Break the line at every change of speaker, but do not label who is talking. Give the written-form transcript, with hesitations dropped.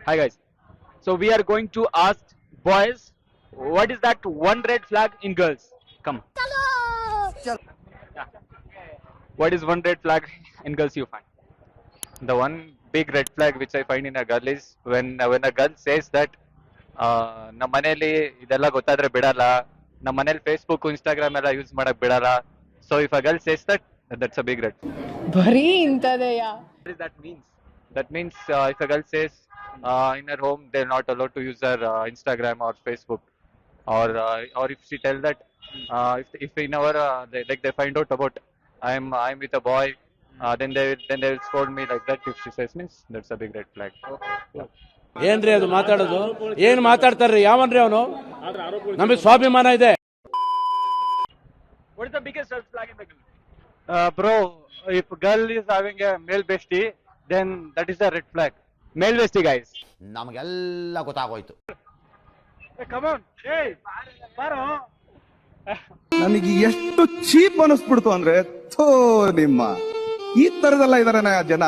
Hi guys. So we are going to ask boys, what is that one red flag in girls? Come. Yeah. What is one red flag in girls you find? The one big red flag which I find in a girl is when a girl says that ನಮ್ಮ ಮನೇಲಿ ಇದೆಲ್ಲ ಗೊತ್ತಾದ್ರೆ ಬಿಡಲ್ಲ, ನಮ್ಮ ಮನೇಲಿ Facebook Instagram ಎಲ್ಲ use ಮಾಡಕ್ ಬಿಡಲ್ಲ. So if a girl says that, that's a big red.
ಬರೀ ಇಂಥದೆಯಾ?
What does that means? That means if a girl says in her home they're not allowed to use her Instagram or Facebook, or if she tell that if in our they find out about I'm with a boy, then they will scold me like that. If she says, means that's a big red flag. Yeah.
ಏನ್ರಿ ಅದು ಮಾತಾಡೋದು? ಏನ್ ಮಾತಾಡ್ತಾರ್ರಿ? ಯಾವನ್ರಿ ಅವನು? ನಮಗೆ ಸ್ವಾಭಿಮಾನ ಇದೆ.
What is the biggest red flag in the girl? Bro, if girl is having a male bestie, then that is a red flag. Male bestie, guys.
ನಮಗೆಲ್ಲ ಗೊತ್ತಾಗೋಯ್ತು.
Hey, come on. Hey, baro.
ನನಗೆ ಎಷ್ಟು cheap ಅನಿಸ್ಬಿಡ್ತು ಅಂದ್ರೆ ಥೋ ನಿಮ್ಮ ಈ ತರದೆಲ್ಲ ಇದಾರೆ ಜನ.